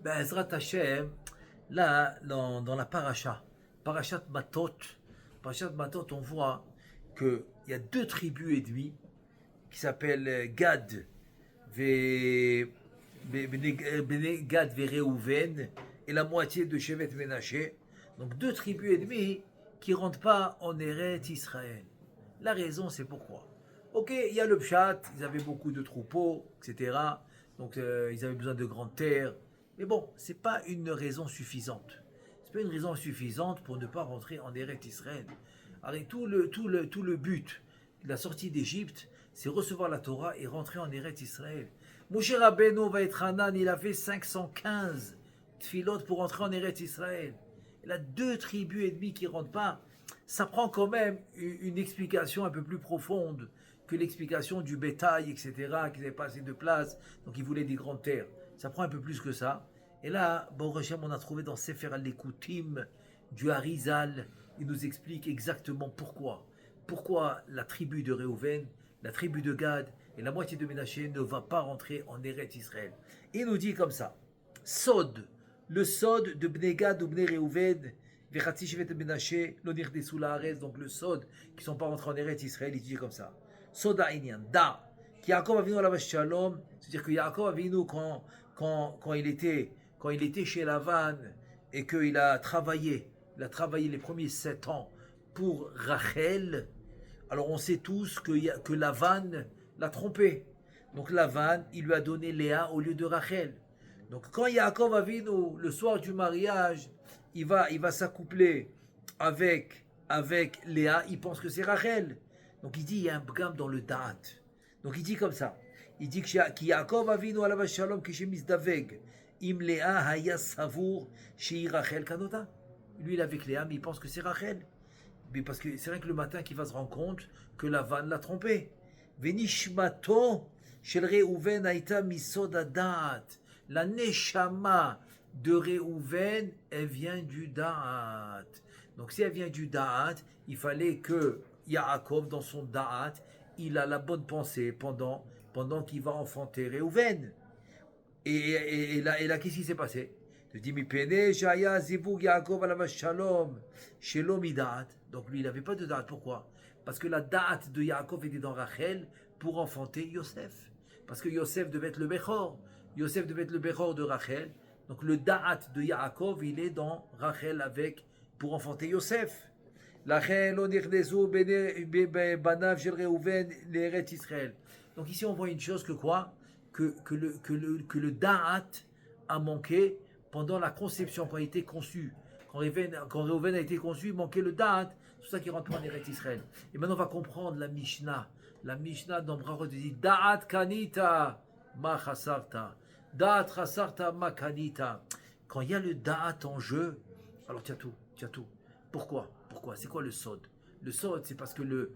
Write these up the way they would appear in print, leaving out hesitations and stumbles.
Ben, Ezrat Hashem, là, dans la Parashat Matot, on voit qu'il y a deux tribus ennemies qui s'appellent Gad, Ve- Gad et Reuven, et la moitié de Shevet Menaché. Donc deux tribus ennemies qui ne rentrent pas en Eretz Israël. La raison, c'est pourquoi. Ok, il y a le Pshat, ils avaient beaucoup de troupeaux, etc. Donc ils avaient besoin de grandes terres. Mais bon, c'est pas une raison suffisante. C'est pas une raison suffisante pour ne pas rentrer en Eretz Israël. Alors, tout le but de la sortie d'Égypte, c'est recevoir la Torah et rentrer en Eretz Israël. Moshe Rabbeinu va être Hanan, il a fait 515 tfilot pour rentrer en Eretz Israël. Il a deux tribus ennemies qui ne rentrent pas. Ça prend quand même une explication un peu plus profonde que l'explication du bétail, etc., qu'ils n'avaient pas assez de place, donc ils voulaient des grandes terres. Ça prend un peu plus que ça. Et là, Baruch Hashem, on a trouvé dans Sefer al-Lekutim du Harizal, il nous explique exactement pourquoi. Pourquoi la tribu de Réhouven, la tribu de Gad et la moitié de Ménaché ne va pas rentrer en Eretz Israël. Il nous dit comme ça, Sod, le Sod de Bnei Gad ou Bnei Réhouven, Vechatzi Shevet Ménaché, l'Onir des Soulares, donc le Sod, qui ne sont pas rentrés en Eretz Israël, il dit comme ça. Soda Inyan, Da, qui Yaakov Avinu la Shalom, c'est-à-dire que Yaakov Avinu, quand il était chez Lavan et qu'il a travaillé, il a travaillé les premiers 7 ans pour Rachel, alors on sait tous que Lavan l'a trompé. Donc Lavan, il lui a donné Léa au lieu de Rachel. Donc quand Yaakov Avinu, le soir du mariage, il va s'accoupler avec Léa, il pense que c'est Rachel. Donc il dit, il y a un bgam dans le da'at. Donc il dit comme ça. Il dit que Yaakov Avinu alav shalom kishemisdaveg im Léa haya savour shei Rachel kanota. Lui il est avec Léa, mais il pense que c'est Rachel. Mais parce que c'est vrai que le matin qu'il va se rendre compte que Lavan l'a trompé. Venishmato shel Reuven aita misod da'at. La neshama de Reuven, elle vient du da'at. Donc si elle vient du da'at, il fallait que Yaakov, dans son da'at, il a la bonne pensée pendant qu'il va enfanter Reuven. Et là, qu'est-ce qui s'est passé? Tu dis, mi pene, shaya, zivug, Yaakov, alava, shalom, shalom, idat. Donc lui, il n'avait pas de da'at. Pourquoi? Parce que la da'at de Yaakov était dans Rachel pour enfanter Yosef. Parce que Yosef devait être le Bechor. Yosef devait être le Bechor de Rachel. Donc le da'at de Yaakov, il est dans Rachel pour enfanter Yosef. Rachel, on banav shel Reuven, l'Eretz Israël. Donc ici, on voit une chose que quoi? Que le da'at a manqué pendant la conception, quand il a été conçu. Quand Reuven a été conçu, il manquait le da'at. C'est pour ça qu'il rentre en Eretz Israël. Et maintenant, on va comprendre la Mishnah. La Mishnah dans Brachot dit da'at kanita ma chasarta. Da'at chasarta ma kanita. Quand il y a le da'at en jeu, alors tu as tout. Tu as tout. Pourquoi? Pourquoi? C'est quoi le sod? Le sod, c'est parce que le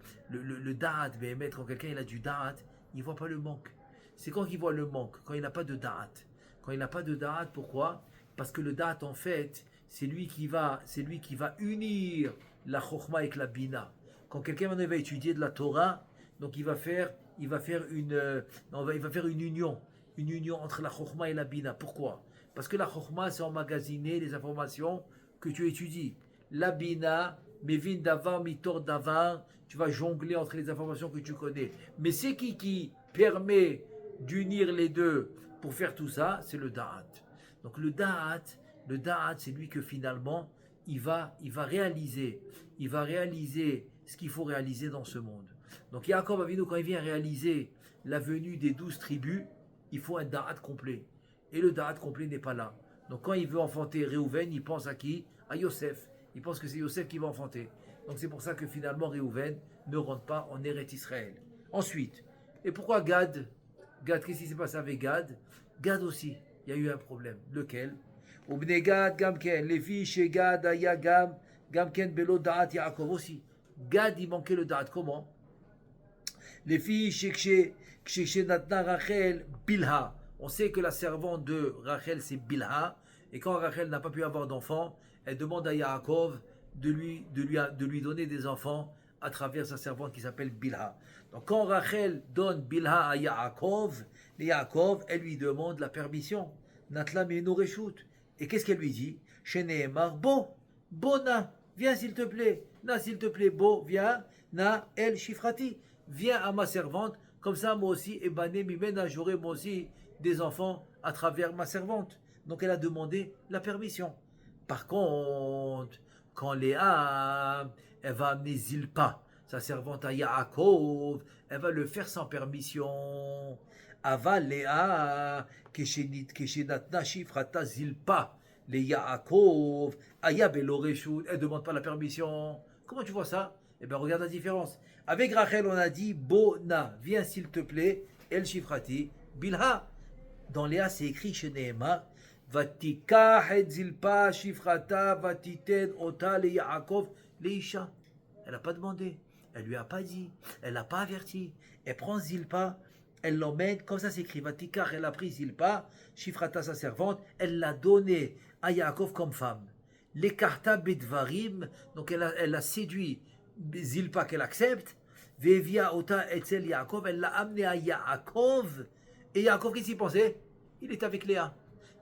da'at, quand quelqu'un il a du da'at, il ne voit pas le manque. C'est quand il voit le manque, quand il n'a pas de da'at. Quand il n'a pas de da'at, pourquoi? Parce que le da'at, en fait, c'est lui qui va unir la chokhmah avec la bina. Quand quelqu'un va étudier de la Torah, donc il va faire une union entre la chokhmah et la bina. Pourquoi? Parce que la chokhmah, c'est emmagasiner les informations que tu étudies. La bina, mevin davar, mitor davar, tu vas jongler entre les informations que tu connais. Mais c'est qui permet d'unir les deux pour faire tout ça? C'est le da'at. Donc le da'at, c'est lui que finalement, il va réaliser ce qu'il faut réaliser dans ce monde. Donc Yaakov Avinu, quand il vient réaliser la venue des 12 tribus, il faut un da'at complet. Et le da'at complet n'est pas là. Donc quand il veut enfanter Réhouven, il pense à qui? À Yosef. Il pense que c'est Yosef qui va enfanter. Donc c'est pour ça que finalement Réhouven ne rentre pas en Eretz Israël. Ensuite, et pourquoi Gad? Gad, qu'est-ce qui s'est passé avec Gad? Gad aussi, il y a eu un problème. Lequel? Ubne Gad, Gamken, les filles chez Gad, Aya Gamken, Belo Da'at, Yaakov aussi. Gad, il manquait le Da'at. Comment? Les filles chez Natna Rachel, Bilha. On sait que la servante de Rachel, c'est Bilha. Et quand Rachel n'a pas pu avoir d'enfants, elle demande à Yaakov de lui donner des enfants à travers sa servante qui s'appelle Bilha. Donc quand Rachel donne Bilha à Yaakov, elle lui demande la permission. Natla Meno Reshut. Et qu'est-ce qu'elle lui dit? Sheneemar, Bo, Bona, viens s'il te plaît. Na, s'il te plaît, Bo, viens. Na, El Shifrati, viens à ma servante. Comme ça, moi aussi, Ebané Mimena, j'aurai moi aussi des enfants à travers ma servante. Donc elle a demandé la permission. Par contre, quand Léa, elle va amener Zilpa, sa servante à Yaakov, elle va le faire sans permission. Ava Léa, Keshenatna Shifrata Zilpa, les Yaakov, Aya Beloreshut, elle ne demande pas la permission. Comment tu vois ça? Eh bien, regarde la différence. Avec Rachel, on a dit Bona, viens s'il te plaît, El Shifrati, Bilha. Dans Léa, c'est écrit chez Nehema, Vatikach et Zilpa, Shifrata, Vatiten, Ota, le Yaakov, Leisha. Elle n'a pas demandé, elle lui a pas dit, elle n'a pas averti. Elle prend Zilpa, elle l'emmène, comme ça c'est écrit, Vatikach, elle a pris Zilpa, Shifrata, sa servante, elle l'a donnée à Yaakov comme femme. L'écarta bedvarim, donc elle a séduit Zilpa qu'elle accepte, Vevia Ota Etzel Yaakov, elle l'a amené à Yaakov, et Yaakov, qu'est-ce qu'il pensait? Il est avec Léa.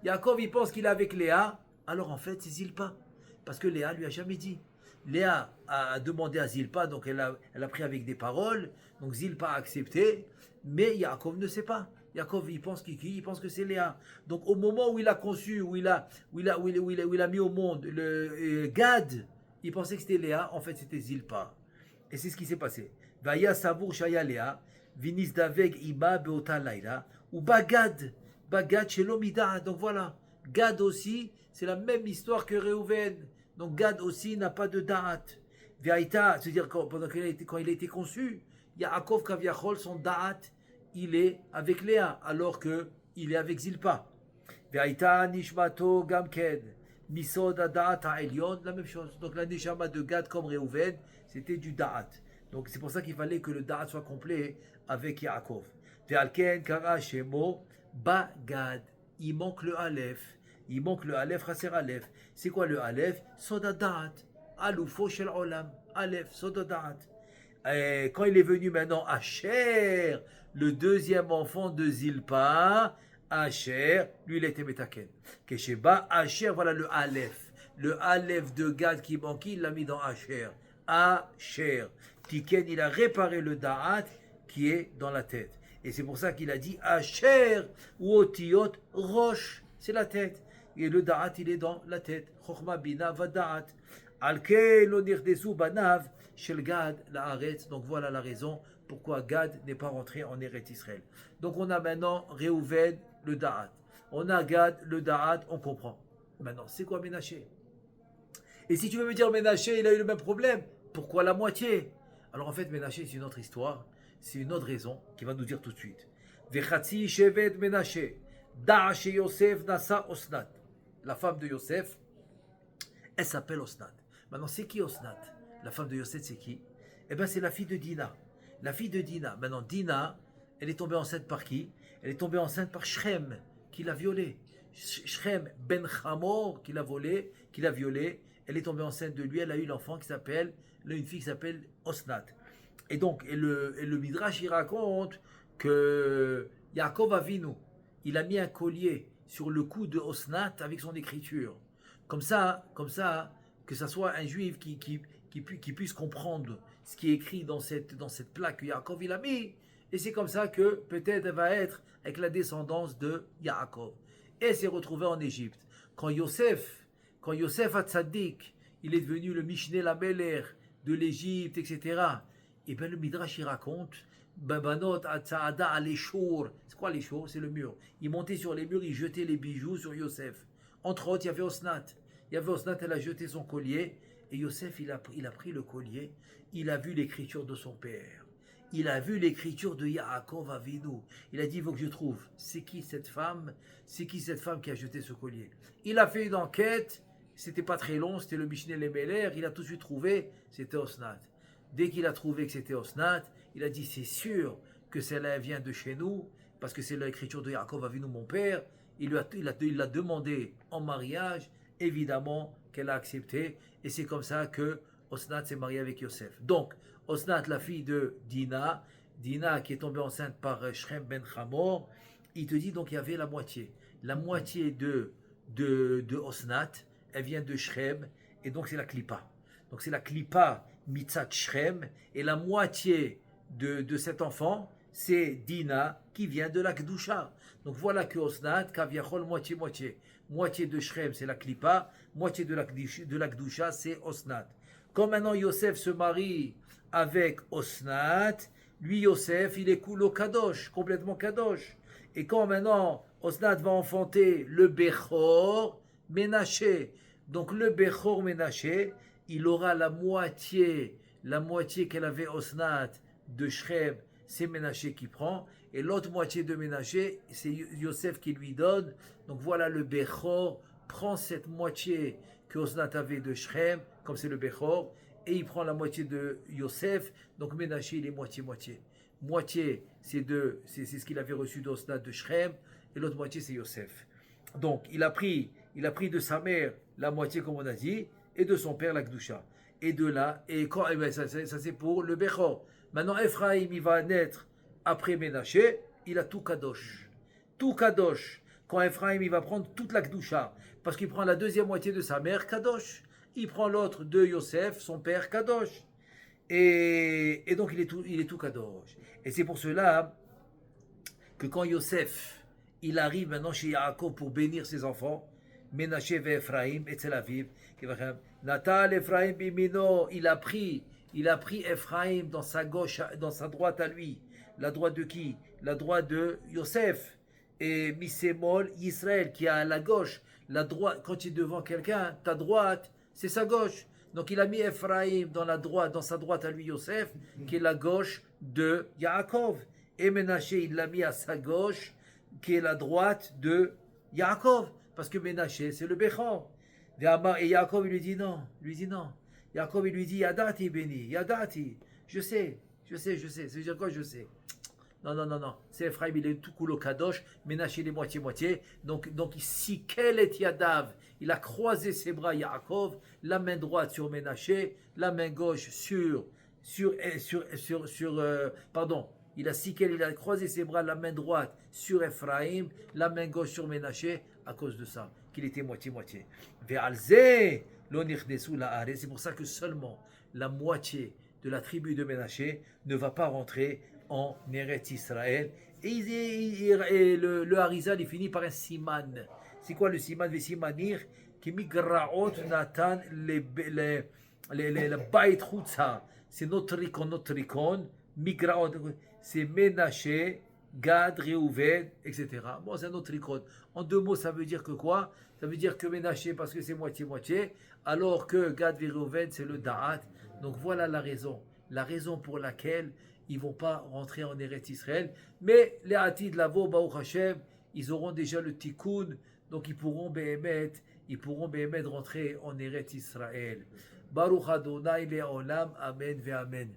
Yaakov, il pense qu'il est avec Léa, alors en fait, c'est Zilpa. Parce que Léa lui a jamais dit. Léa a demandé à Zilpa, donc elle a pris avec des paroles, donc Zilpa a accepté, mais Yaakov ne sait pas. Yaakov, il pense il pense que c'est Léa. Donc au moment où il a conçu, où il a mis au monde le Gad, il pensait que c'était Léa, en fait c'était Zilpa. Et c'est ce qui s'est passé. Vaya Savour Shaya Léa, Vinis Daveg Iba Beota Laila, ou Bagad chez l'Omida. Donc voilà, Gad aussi, c'est la même histoire que Réhouven. Donc Gad aussi n'a pas de da'at. V'aïta, c'est-à-dire quand il a été conçu, Yaakov Kaviachol, son da'at, il est avec Léa, alors qu'il est avec Zilpa. V'aïta Nishmato Gamken, Misod Da'at Ha'elyon, la même chose. Donc la Neshama de Gad comme Réhouven, c'était du da'at. Donc c'est pour ça qu'il fallait que le da'at soit complet avec Yaakov. Ve'alken Kara Shemo Bagad. Il manque le Aleph. Il manque le Aleph, Raser Aleph. C'est quoi le Aleph? Sodadat. Aloufo shel olam. Aleph, Sodadat. Quand il est venu maintenant Asher, le deuxième enfant de Zilpa, Asher, lui il était Metaken. Kesheba, Asher, voilà le Aleph. Le Aleph de Gad qui manquait, il l'a mis dans Asher. Asher. Tiken, il a réparé le Da'at qui est dans la tête. Et c'est pour ça qu'il a dit Asher ou Otiot Roche, c'est la tête. Et le Da'at, il est dans la tête. Chochma Bina va Da'at. Alke lo nirdesu banav shel Gad la Haaretz. Donc voilà la raison pourquoi Gad n'est pas rentré en Eretz Israël. Donc on a maintenant Réhouven, le Da'at. On a Gad, le Da'at, on comprend. Maintenant, c'est quoi Ménaché? Et si tu veux me dire Ménaché, il a eu le même problème, pourquoi la moitié? Alors en fait, Ménaché, c'est une autre histoire. C'est une autre raison qui va nous dire tout de suite. Vechatzi shevet Ménaché, Da'ashe Yosef nasa Osnat. La femme de Yosef, elle s'appelle Osnat. Maintenant, c'est qui Osnat? La femme de Yosef, c'est qui? Eh bien, c'est la fille de Dina. La fille de Dina. Maintenant, Dina, elle est tombée enceinte par qui? Elle est tombée enceinte par Shrem, qui l'a violée. Shrem ben Hamor, qui l'a volé, qui l'a violée. Elle est tombée enceinte de lui. Elle a eu l'enfant qui s'appelle, une fille qui s'appelle Osnat. Et donc, le Midrash, il raconte que Yaakov Avinu, il a mis un collier sur le cou de Osnat avec son écriture. Comme ça, que ça soit un juif qui puisse comprendre ce qui est écrit dans cette plaque que Yaakov il a mis. Et c'est comme ça que peut-être elle va être avec la descendance de Yaakov. Et elle s'est retrouvée en Égypte. Quand Yosef Hatzadik, il est devenu le Mishneh Lameler de l'Égypte, etc. Et bien le Midrash il raconte, Babanot Hatzaada Aleshur. C'est quoi Aleshur? C'est le mur. Il montait sur les murs, il jetait les bijoux sur Yosef. Entre autres, il y avait Osnat. Elle a jeté son collier. Et Yosef, il a pris le collier. Il a vu l'écriture de son père. Il a vu l'écriture de Yaakov Avinu. Il a dit, il faut que je trouve. C'est qui cette femme? C'est qui cette femme qui a jeté ce collier? Il a fait une enquête. C'était pas très long. C'était le Mishneh Lemeler. Il a tout de suite trouvé. C'était Osnat. Dès qu'il a trouvé que c'était Osnat, il a dit, c'est sûr que celle-là vient de chez nous. Parce que c'est l'écriture de Yaakov Avinu, mon père. Il l'a demandé en mariage, évidemment qu'elle a accepté, et c'est comme ça que Osnat s'est marié avec Yosef. Donc, Osnat, la fille de Dina qui est tombée enceinte par Shrem ben Hamor, il te dit donc il y avait la moitié. la moitié de Osnat, elle vient de Shrem, et donc c'est la Klippa. Donc c'est la Klippa Mitzat Shrem, et la moitié de cet enfant, c'est Dina qui vient de la Kedusha. Donc voilà que Osnat, Kaviachol, moitié-moitié. Moitié de Shrem, c'est la Klippa, moitié de la Kedusha, c'est Osnat. Quand maintenant Yosef se marie avec Osnat, lui Yosef, il est Kulo Kadosh, complètement Kadosh. Et quand maintenant Osnat va enfanter le Bechor Ménaché, donc le Bechor Ménaché, il aura la moitié qu'elle avait Osnat de Shrem, c'est Ménaché qui prend, et l'autre moitié de Ménaché, c'est Yosef qui lui donne. Donc voilà, le Bechor prend cette moitié que Osnat avait de Shrem, comme c'est le Bechor, et il prend la moitié de Yosef. Donc Ménaché, il est moitié-moitié. Moitié, c'est ce qu'il avait reçu d'Osnat de Shrem, et l'autre moitié, c'est Yosef. Donc il a pris de sa mère la moitié, comme on a dit, et de son père la Gdusha. Et de là, ça c'est pour le Bechor. Maintenant, Ephraim, il va naître après Ménaché, il a tout Kadosh. Tout Kadosh. Quand Ephraim, il va prendre toute la Gdusha, parce qu'il prend la deuxième moitié de sa mère, Kadosh. Il prend l'autre de Yosef, son père, Kadosh. Et donc, il est tout Kadosh. Et c'est pour cela que quand Yosef, il arrive maintenant chez Yaakov pour bénir ses enfants, Ménaché et Ephraim, et Tel Aviv, Natal Ephraim Bimino, il a pris Ephraim dans sa gauche, dans sa droite à lui. La droite de qui? La droite de Yosef. Et Misémol, Israël, qui a à la gauche. La droite, quand tu es devant quelqu'un, ta droite, c'est sa gauche. Donc il a mis Ephraim dans sa droite à lui, Yosef, qui est la gauche de Yaakov. Et Ménaché, il l'a mis à sa gauche, qui est la droite de Yaakov. Parce que Ménaché, c'est le Bechor. Et Yaakov, il lui dit non. Yaakov, il lui dit, Yadati béni, Yadati. Je sais. Ça veut dire quoi, je sais? Non. C'est Ephraim, il est tout cool Kadosh. Ménaché, il est moitié-moitié. Donc ici, quel est Yadav? Il a croisé ses bras, Yaakov, la main droite sur Ménaché, la main gauche il a croisé ses bras, la main droite sur Ephraim, la main gauche sur Ménaché, à cause de ça, qu'il était moitié-moitié. C'est pour ça que seulement la moitié de la tribu de Ménaché ne va pas rentrer en Eretz Israël. Et le Harizal, il finit par un siman. C'est quoi le siman? Le simanir qui migraot natan le bait chutza. C'est notre icône. Migraot, c'est Ménaché, Gad, Réhouven, etc. Bon, c'est un autre icône. En deux mots, ça veut dire que quoi? Ça veut dire que Ménaché, parce que c'est moitié-moitié, alors que Gad et Réhouven, c'est le Da'at. Donc voilà la raison. La raison pour laquelle ils ne vont pas rentrer en Eretz Israël. Mais les Atid Lavo, Baruch Hashem, ils auront déjà le Tikkun, donc ils pourront béhémet rentrer en Eretz Israël. Baruch Adonai Le'olam, Amen ve Amen.